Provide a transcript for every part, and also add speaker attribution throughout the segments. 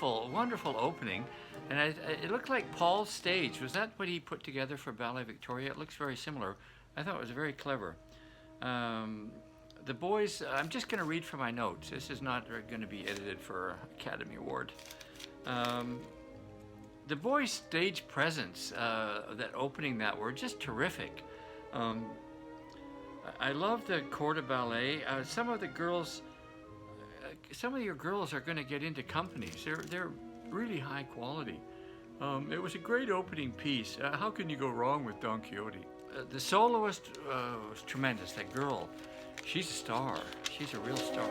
Speaker 1: wonderful, wonderful opening. And it looked like Paul's stage. Was that what he put together for Ballet Victoria? It looks very similar. I thought it was very clever. Um, the boys, I'm just going to read from my notes. This is not going to be edited for Academy Award. Um, the boys' stage presence, that opening that were just terrific. Um, I love the corps de ballet. Some of your girls are going to get into companies. They're really high quality. It was a great opening piece. How can you go wrong with Don Quixote? The soloist was tremendous. That girl, she's a star. She's a real star.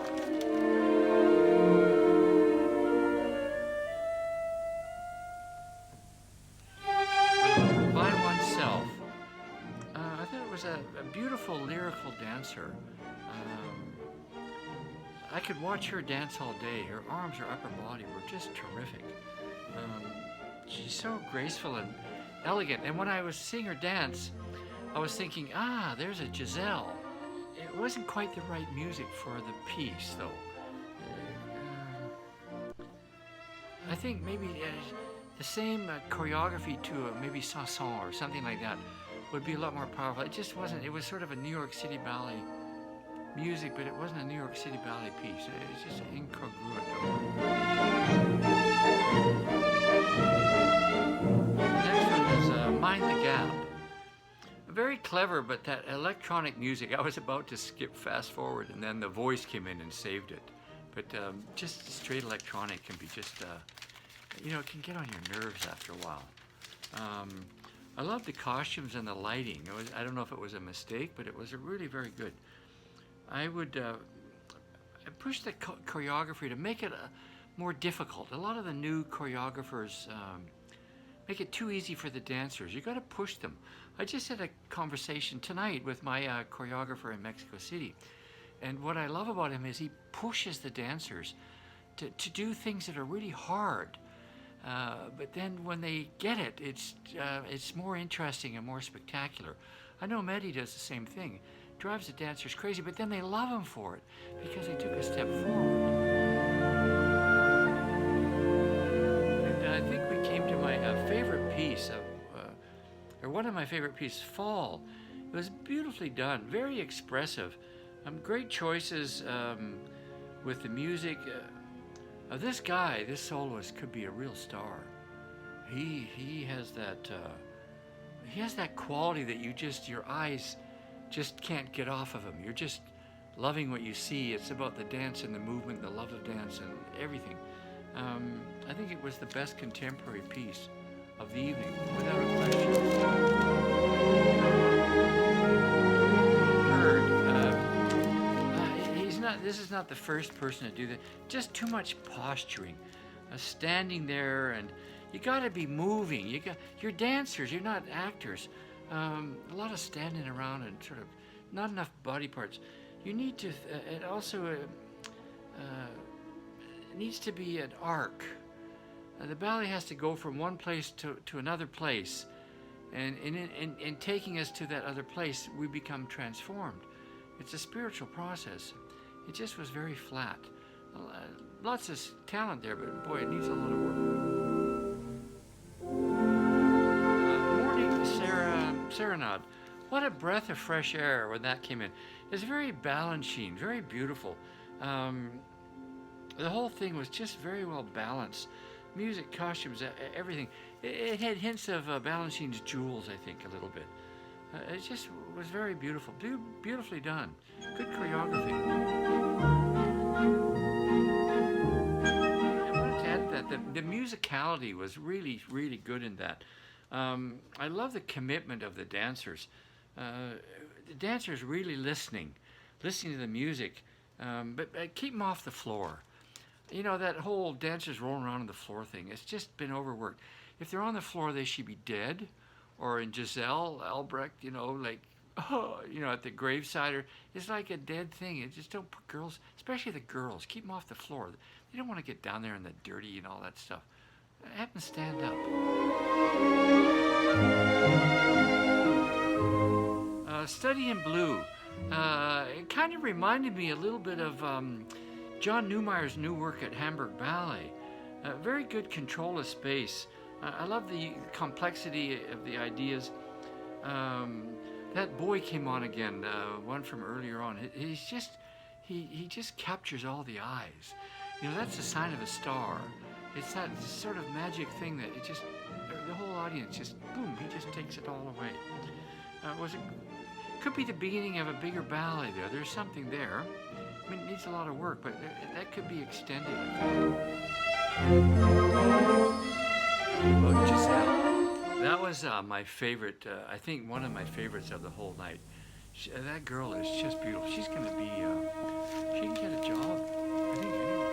Speaker 1: By Oneself. I thought it was a beautiful lyrical dancer. I could watch her dance all day. Her arms, her upper body were just terrific. She's so graceful and elegant. And when I was seeing her dance, I was thinking, there's a Giselle. It wasn't quite the right music for the piece, though. I think maybe the same choreography to maybe Sanson or something like that would be a lot more powerful. It just wasn't. It was sort of a New York City ballet music, but it wasn't a New York City ballet piece. It's just incongruent. Next one is Mind the Gap. Very clever, but that electronic music, I was about to skip fast forward, and then the voice came in and saved it. But just straight electronic can be just, it can get on your nerves after a while. I love the costumes and the lighting. I don't know if it was a mistake, but it was really very good. I would push the choreography to make it more difficult. A lot of the new choreographers make it too easy for the dancers. You got to push them. I just had a conversation tonight with my choreographer in Mexico City, and what I love about him is he pushes the dancers to do things that are really hard. But then when they get it, it's more interesting and more spectacular. I know Mehdi does the same thing. Drives the dancers crazy, but then they love him for it because they took a step forward. And I think we came to my favorite piece or one of my favorite pieces, Fall. It was beautifully done, very expressive. Great choices with the music. This guy, this soloist, could be a real star. He has that quality that your eyes just can't get off of him. You're just loving what you see. It's about the dance and the movement, the love of dance and everything. I think it was the best contemporary piece of the evening, without a question. This is not the first person to do that. Just too much posturing, standing there, and you got to be moving. You're dancers. You're not actors. A lot of standing around and sort of not enough body parts. You need to. It also needs to be an arc. The ballet has to go from one place to another place, and in taking us to that other place, we become transformed. It's a spiritual process. It just was very flat. Lots of talent there, but boy, it needs a lot of work. Morning Serenade. What a breath of fresh air when that came in. It's very balancing, very beautiful. The whole thing was just very well balanced. Music, costumes, everything. It had hints of Balanchine's Jewels, I think, a little bit. It just was very beautiful, beautifully done. Good choreography. I wanted to add that the musicality was really, really good in that. I love the commitment of the dancers. The dancers really listening to the music, but keep them off the floor. You know, that whole dancers rolling around on the floor thing, it's just been overworked. If they're on the floor, they should be dead. Or in Giselle Albrecht, at the graveside, it's like a dead thing. You just don't put girls, especially the girls, keep them off the floor. They don't want to get down there in the dirty and all that stuff. Have them stand up. Study in Blue. It kind of reminded me a little bit of John Neumeier's new work at Hamburg Ballet. Very good control of space. I love the complexity of the ideas. That boy came on again, one from earlier on. He just captures all the eyes. You know, that's a sign of a star. It's that sort of magic thing that it just, the whole audience just, boom, he just takes it all away. Could be the beginning of a bigger ballet there. There's something there. I mean, it needs a lot of work, but that could be extended, I think. About Giselle. That was my favorite, I think one of my favorites of the whole night. That girl is just beautiful. She's going to be, she can get a job, I think, anywhere.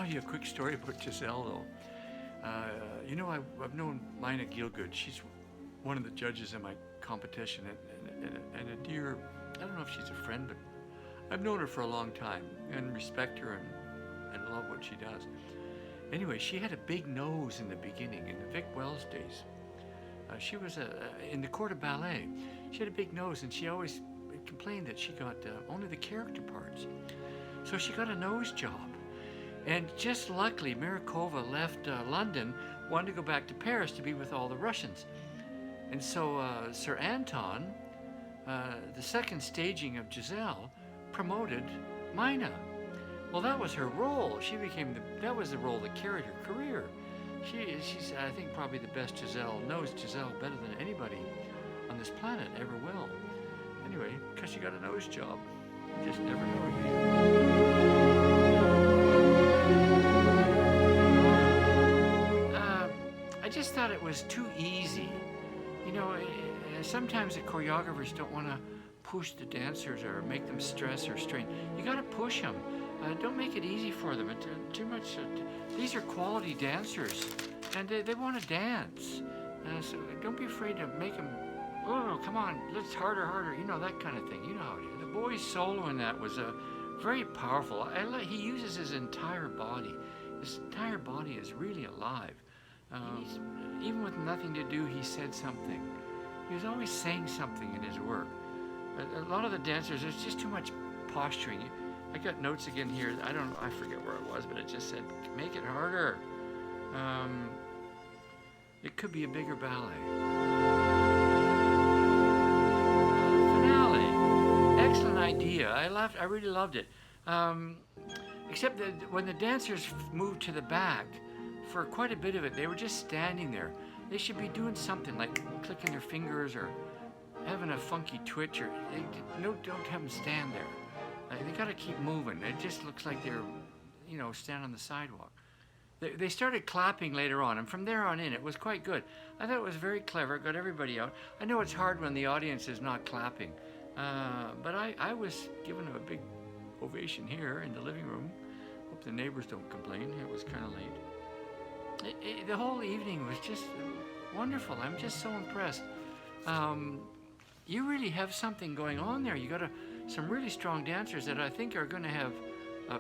Speaker 1: A quick story about Giselle, though. You know, I've known Mina Gielgud. She's one of the judges in my competition, and a dear, I don't know if she's a friend, but I've known her for a long time and respect her and love what she does. Anyway, she had a big nose in the beginning, in the Vic Wells days. She was in the court of ballet. She had a big nose, and she always complained that she got only the character parts. So she got a nose job. And just luckily, Marakova left London, wanted to go back to Paris to be with all the Russians. And so Sir Anton, the second staging of Giselle, promoted Mina. Well, that was her role. She became that was the role that carried her career. She's, I think, probably the best Giselle, knows Giselle better than anybody on this planet ever will. Anyway, because she got a nose job. You just never know. I just thought it was too easy. You know, sometimes the choreographers don't want to push the dancers or make them stress or strain. You got to push them. Don't make it easy for them. Too much. These are quality dancers, and they want to dance. So don't be afraid to make them. Oh, come on, let's harder. You know, that kind of thing. You know how it is. The boy's solo in that was very powerful. He uses his entire body. His entire body is really alive. Even with nothing to do, he said something. He was always saying something in his work. A lot of the dancers, there's just too much posturing. I got notes again here. I forget where it was, but it just said, make it harder. It could be a bigger ballet. Finale. Excellent idea. I really loved it. Except that when the dancers moved to the back, for quite a bit of it, they were just standing there. They should be doing something like clicking their fingers or having a funky twitch, or don't have them stand there. They got to keep moving. It just looks like they're, stand on the sidewalk. They started clapping later on, and from there on in, it was quite good. I thought it was very clever. It got everybody out. I know it's hard when the audience is not clapping, but I was giving them a big ovation here in the living room. Hope the neighbors don't complain. It was kind of late. The whole evening was just wonderful. I'm just so impressed. You really have something going on there. You got some really strong dancers that I think are going to have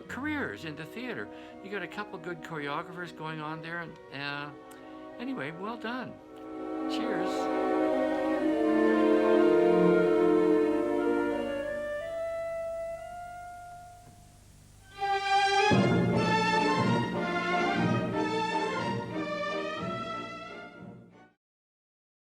Speaker 1: careers in the theater. You got a couple good choreographers going on there. And anyway, well done. Cheers.